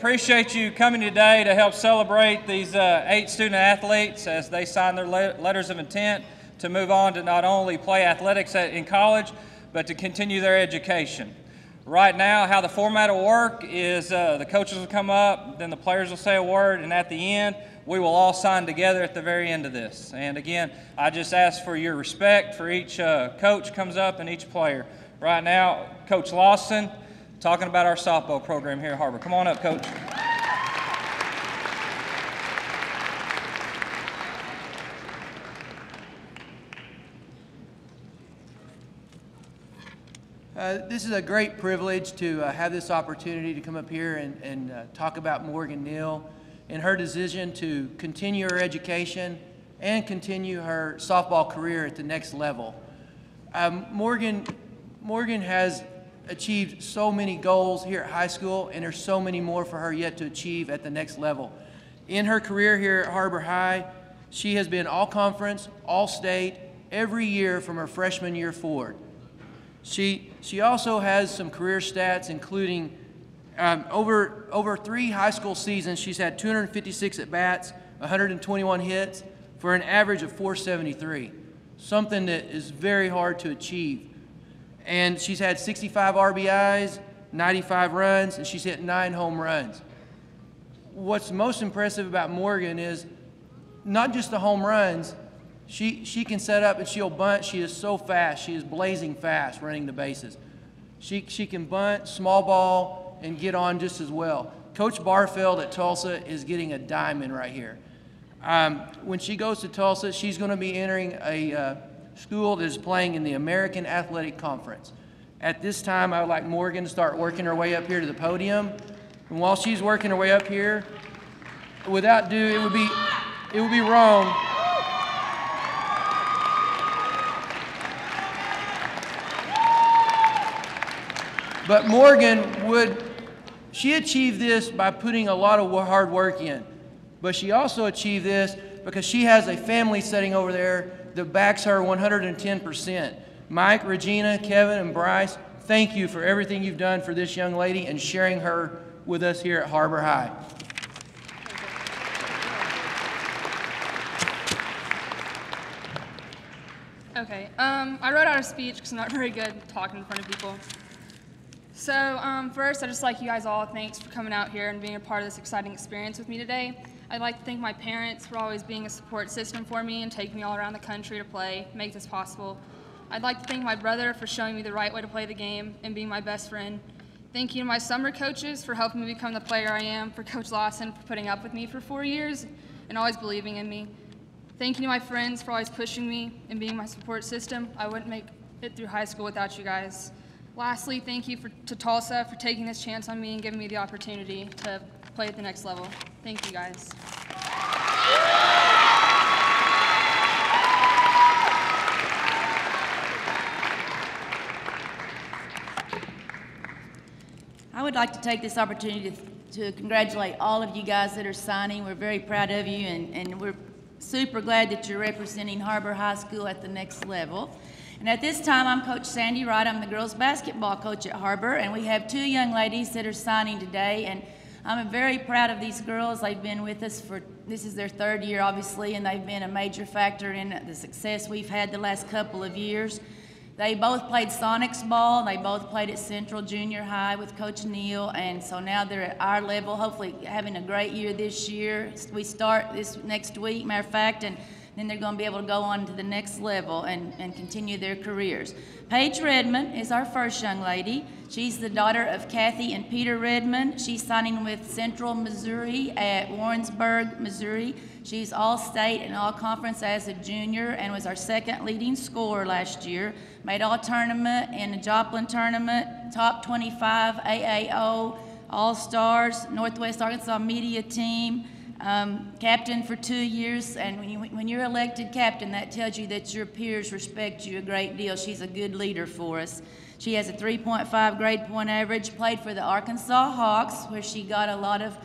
appreciate you coming today to help celebrate these 8 student athletes as they sign their letters of intent to move on to not only play athletics in college, but to continue their education. Right now, how the format will work is the coaches will come up, then the players will say a word, and at the end, we will all sign together at the very end of this. And again, I just ask for your respect for each coach comes up and each player. Right now, Coach Lawson, talking about our softball program here at Har-Ber. Come on up, Coach. This is a great privilege to have this opportunity to come up here and talk about Morgan Neal and her decision to continue her education and continue her softball career at the next level. Morgan has achieved so many goals here at high school, and there's so many more for her yet to achieve at the next level. In her career here at Har-Ber High, she has been all-conference, all-state, every year from her freshman year forward. She also has some career stats, including over 3 high school seasons, she's had 256 at-bats, 121 hits, for an average of 473, something that is very hard to achieve. And she's had 65 RBIs, 95 runs, and she's hit 9 home runs. What's most impressive about Morgan is not just the home runs. She can set up and she'll bunt. She is so fast. She is blazing fast running the bases. She can bunt, small ball, and get on just as well. Coach Barfield at Tulsa is getting a diamond right here. When she goes to Tulsa, she's going to be entering a school that is playing in the American Athletic Conference. At this time, I would like Morgan to start working her way up here to the podium. And while she's working her way up here, without due, it would be wrong. But Morgan she achieved this by putting a lot of hard work in. But she also achieved this because she has a family sitting over there that backs her 110%. Mike, Regina, Kevin, and Bryce, thank you for everything you've done for this young lady and sharing her with us here at Har-Ber High. Okay, I wrote out a speech because I'm not very good talking in front of people. So first, I'd just like you guys all, thanks for coming out here and being a part of this exciting experience with me today. I'd like to thank my parents for always being a support system for me and taking me all around the country to play, make this possible. I'd like to thank my brother for showing me the right way to play the game and being my best friend. Thank you to my summer coaches for helping me become the player I am, for Coach Lawson for putting up with me for 4 years and always believing in me. Thank you to my friends for always pushing me and being my support system. I wouldn't make it through high school without you guys. Lastly, thank you to Tulsa for taking this chance on me and giving me the opportunity to play at the next level. Thank you, guys. I would like to take this opportunity to congratulate all of you guys that are signing. We're very proud of you, and we're super glad that you're representing Har-Ber High School at the next level. And at this time, I'm Coach Sandy Wright. I'm the girls basketball coach at Har-Ber, and we have 2 young ladies that are signing today. And I'm very proud of these girls. They've been with us this is their 3rd year, obviously, and they've been a major factor in the success we've had the last couple of years. They both played Sonics ball, and they both played at Central Junior High with Coach Neal, and so now they're at our level, hopefully having a great year this year. We start this next week, matter of fact, and then they're going to be able to go on to the next level and continue their careers. Paige Redmond is our first young lady. She's the daughter of Kathy and Peter Redmond. She's signing with Central Missouri at Warrensburg, Missouri. She's all-state and all-conference as a junior and was our 2nd leading scorer last year. Made all-tournament in the Joplin tournament, top 25 AAO, All-Stars, Northwest Arkansas media team. Captain for 2 years, and when you're elected captain, that tells you that your peers respect you a great deal. She's a good leader for us. She has a 3.5 grade point average, played for the Arkansas Hawks, where she got a lot of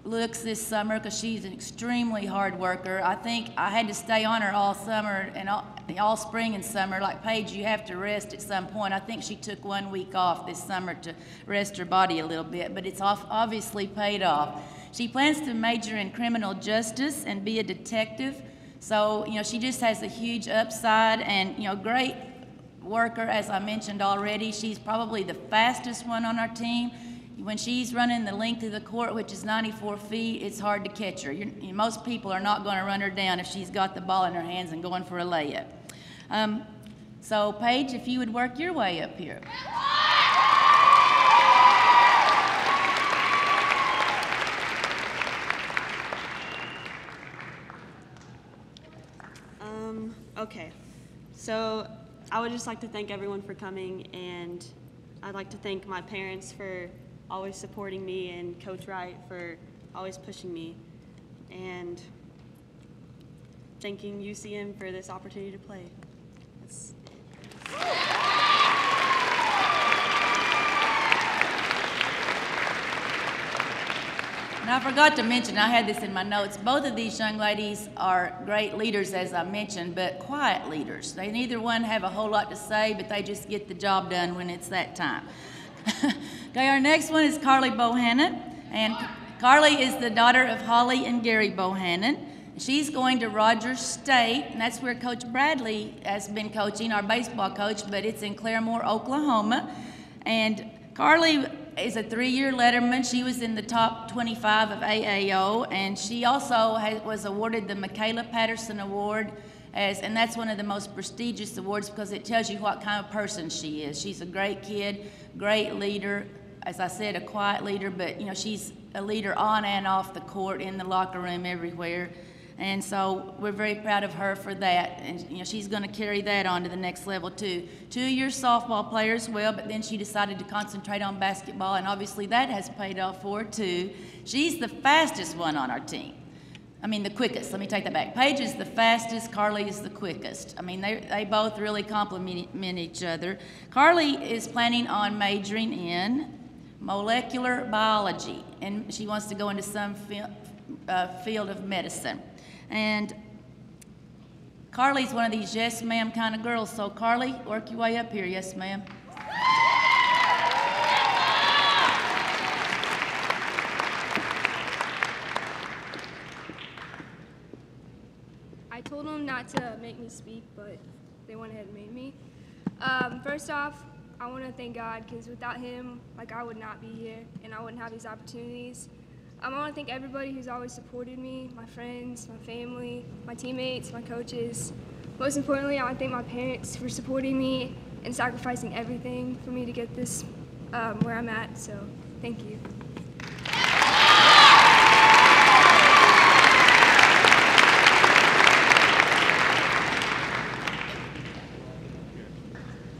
looks this summer because she's an extremely hard worker. I think I had to stay on her all summer and all spring and summer. Like Paige, you have to rest at some point. I think she took 1 week off this summer to rest her body a little bit, but it's obviously paid off. She plans to major in criminal justice and be a detective. So, she just has a huge upside and, great worker, as I mentioned already. She's probably the fastest one on our team. When she's running the length of the court, which is 94 feet, it's hard to catch her. Most people are not going to run her down if she's got the ball in her hands and going for a layup. So, Paige, if you would work your way up here. Okay, so I would just like to thank everyone for coming, and I'd like to thank my parents for always supporting me and Coach Wright for always pushing me, and thanking UCM for this opportunity to play. That's it. And I forgot to mention, I had this in my notes, both of these young ladies are great leaders, as I mentioned, but quiet leaders. They neither one have a whole lot to say, but they just get the job done when it's that time. Okay, our next one is Carly Bohannon, and Carly is the daughter of Holly and Gary Bohannon. She's going to Rogers State, and that's where Coach Bradley has been coaching, our baseball coach, but it's in Claremore, Oklahoma. And Carly is a 3-year letterman. She was in the top 25 of AAO, and she also was awarded the Michaela Patterson Award, and that's one of the most prestigious awards because it tells you what kind of person she is. She's a great kid, great leader. As I said, a quiet leader, but she's a leader on and off the court, in the locker room, everywhere. And so we're very proud of her for that. And she's going to carry that on to the next level too. 2-year softball player as well, but then she decided to concentrate on basketball, and obviously that has paid off for her too. She's the fastest one on our team. I mean, the quickest. Let me take that back. Paige is the fastest. Carly is the quickest. I mean, they both really complement each other. Carly is planning on majoring in molecular biology, and she wants to go into some field of medicine. And Carly's one of these yes ma'am kind of girls. So Carly, work your way up here. Yes ma'am. I told them not to make me speak, but they went ahead and made me. First off, I want to thank God, because without him, I would not be here and I wouldn't have these opportunities. I want to thank everybody who's always supported me, my friends, my family, my teammates, my coaches. Most importantly, I want to thank my parents for supporting me and sacrificing everything for me to get this where I'm at, so thank you.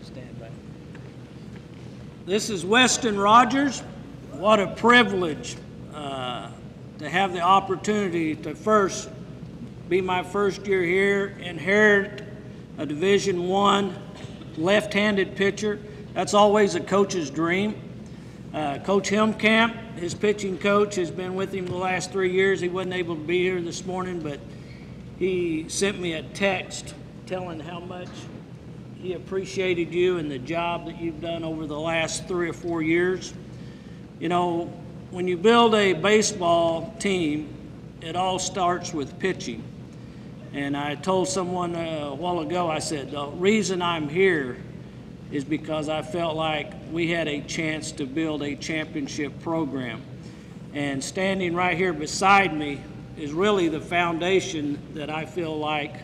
Stand back. This is Weston Rogers. What a privilege to have the opportunity to first be my first year here, inherit a Division I left-handed pitcher. That's always a coach's dream. Coach Hemkamp, his pitching coach, has been with him the last 3 years. He wasn't able to be here this morning, but he sent me a text telling how much he appreciated you and the job that you've done over the last 3 or 4 years. When you build a baseball team, it all starts with pitching. And I told someone a while ago, I said, the reason I'm here is because I felt like we had a chance to build a championship program. And standing right here beside me is really the foundation that I feel like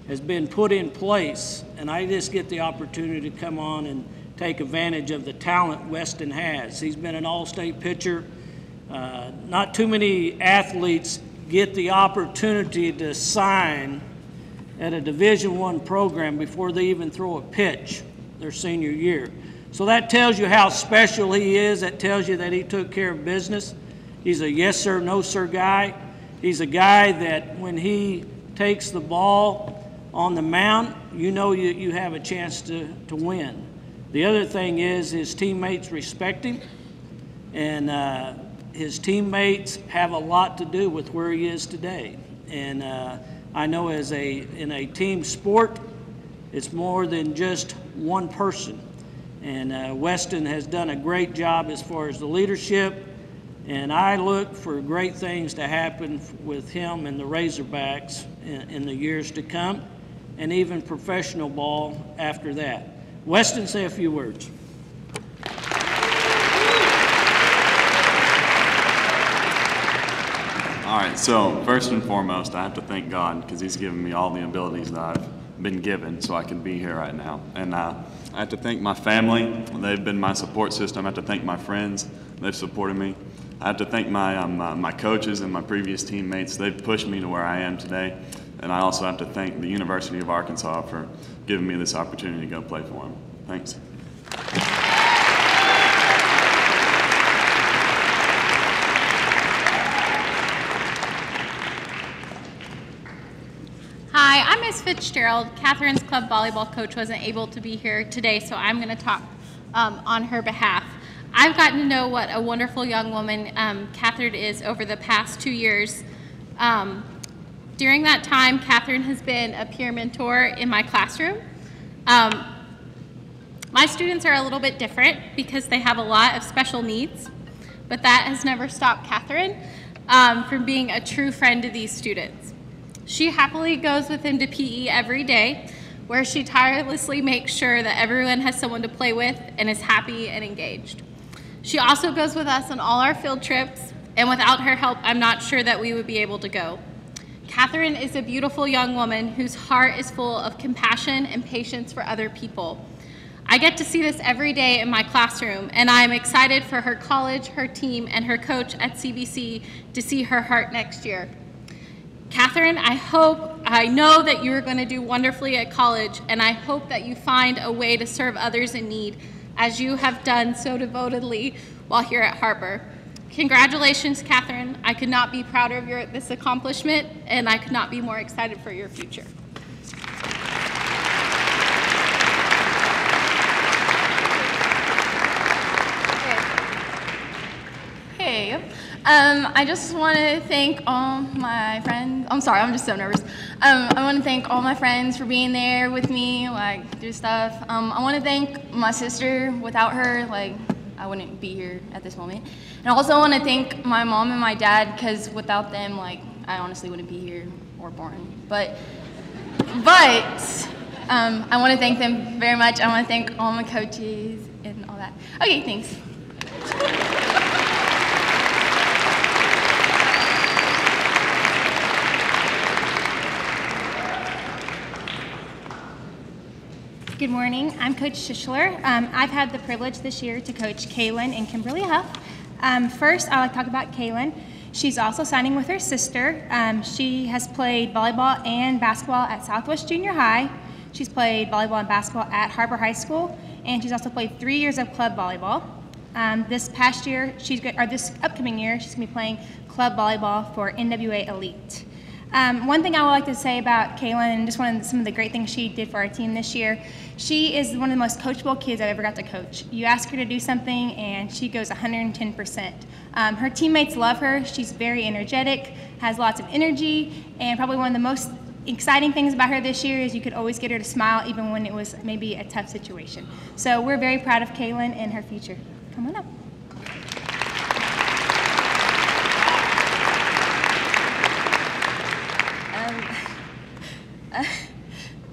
has been put in place. And I just get the opportunity to come on and take advantage of the talent Weston has. He's been an all-state pitcher. Not too many athletes get the opportunity to sign at a Division I program before they even throw a pitch their senior year. So that tells you how special he is. That tells you that he took care of business. He's a yes sir, no sir guy. He's a guy that when he takes the ball on the mound, you have a chance to win. The other thing is his teammates respect him, and his teammates have a lot to do with where he is today. And I know in a team sport, it's more than just one person. And Weston has done a great job as far as the leadership, and I look for great things to happen with him and the Razorbacks in the years to come, and even professional ball after that. Weston, say a few words. All right, so first and foremost, I have to thank God because he's given me all the abilities that I've been given so I can be here right now. And I have to thank my family. They've been my support system. I have to thank my friends. They've supported me. I have to thank my coaches and my previous teammates. They've pushed me to where I am today. And I also have to thank the University of Arkansas for giving me this opportunity to go play for them. Thanks. Hi, I'm Miss Fitzgerald. Catherine's club volleyball coach wasn't able to be here today, so I'm going to talk on her behalf. I've gotten to know what a wonderful young woman Catherine is over the past 2 years. During that time, Catherine has been a peer mentor in my classroom. My students are a little bit different because they have a lot of special needs, but that has never stopped Catherine from being a true friend to these students. She happily goes with them to PE every day, where she tirelessly makes sure that everyone has someone to play with and is happy and engaged. She also goes with us on all our field trips, and without her help, I'm not sure that we would be able to go. Catherine is a beautiful young woman whose heart is full of compassion and patience for other people. I get to see this every day in my classroom, and I am excited for her college, her team, and her coach at CBC to see her heart next year. Catherine, I know that you are going to do wonderfully at college, and I hope that you find a way to serve others in need, as you have done so devotedly while here at Har-Ber. Congratulations, Catherine. I could not be prouder of this accomplishment, and I could not be more excited for your future. Hey, I just want to thank all my friends. I'm sorry, I'm just so nervous. I want to thank all my friends for being there with me, do stuff. I want to thank my sister. Without her, I wouldn't be here at this moment. And I also want to thank my mom and my dad, because without them, I honestly wouldn't be here or born. But I want to thank them very much. I want to thank all my coaches and all that. Okay, thanks. Good morning. I'm Coach Schischler. I've had the privilege this year to coach Kaylin and Kimberly Huff. First, I'd like to talk about Kaylin. She's also signing with her sister. She has played volleyball and basketball at Southwest Junior High. She's played volleyball and basketball at Har-Ber High School, and she's also played 3 years of club volleyball. This upcoming year, she's going to be playing club volleyball for NWA Elite. One thing I would like to say about Kaylin, and just some of the great things she did for our team this year, she is one of the most coachable kids I've ever got to coach. You ask her to do something, and she goes 110%. Her teammates love her. She's very energetic, has lots of energy, and probably one of the most exciting things about her this year is you could always get her to smile even when it was maybe a tough situation. So we're very proud of Kaylin and her future. Come on up.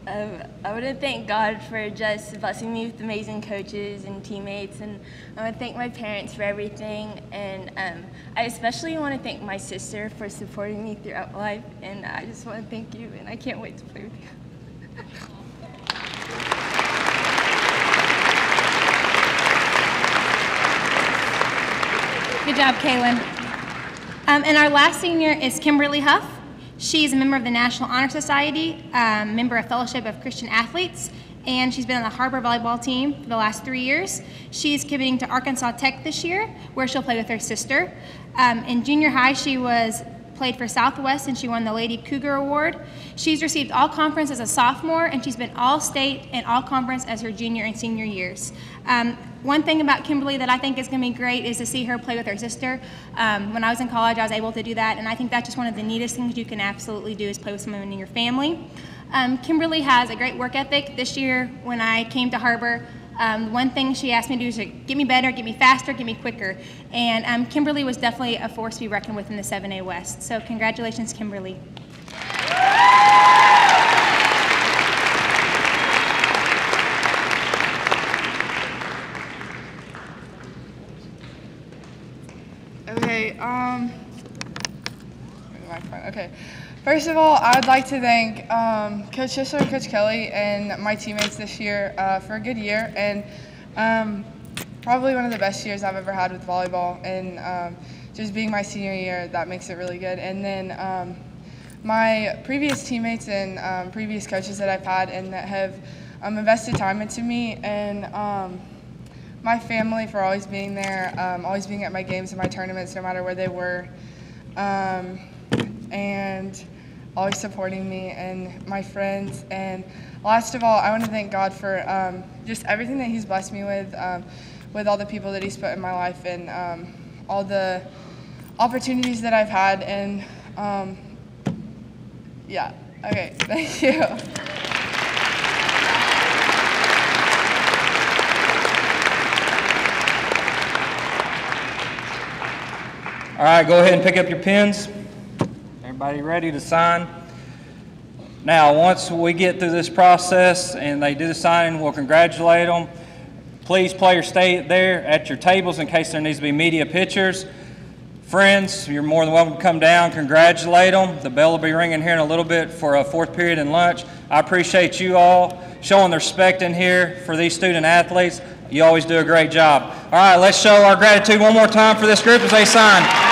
I want to thank God for just blessing me with amazing coaches and teammates, and I want to thank my parents for everything, and I especially want to thank my sister for supporting me throughout life, and I just want to thank you, and I can't wait to play with you. Good job, Kaylin. And our last senior is Kimberly Huff. She's a member of the National Honor Society, member of Fellowship of Christian Athletes, and she's been on the Har-Ber volleyball team for the last 3 years. She's committing to Arkansas Tech this year, where she'll play with her sister. In junior high, she was played for Southwest and she won the Lady Cougar Award. She's received all-conference as a sophomore, and she's been all-state and all-conference as her junior and senior years. One thing about Kimberly that I think is going to be great is to see her play with her sister. When I was in college, I was able to do that, and I think that's just one of the neatest things you can absolutely do is play with someone in your family. Kimberly has a great work ethic. This year, when I came to Har-Ber, one thing she asked me to do is to get me better, get me faster, get me quicker. And Kimberly was definitely a force to be reckoned with in the 7A West. So congratulations, Kimberly. Okay, first of all, I'd like to thank Coach Schisler, Coach Kelly, and my teammates this year for a good year, and probably one of the best years I've ever had with volleyball, and just being my senior year, that makes it really good. And then my previous teammates and previous coaches that I've had and that have invested time into me, and my family for always being there, always being at my games and my tournaments no matter where they were, and always supporting me, and my friends. And last of all, I want to thank God for just everything that He's blessed me with all the people that He's put in my life, and all the opportunities that I've had. And yeah, okay, thank you. All right, go ahead and pick up your pens. Everybody ready to sign? Now, once we get through this process and they do the signing, we'll congratulate them. Please players stay there at your tables in case there needs to be media pictures. Friends, you're more than welcome to come down, congratulate them. The bell will be ringing here in a little bit for a fourth period and lunch. I appreciate you all showing the respect in here for these student athletes. You always do a great job. All right, let's show our gratitude one more time for this group as they sign.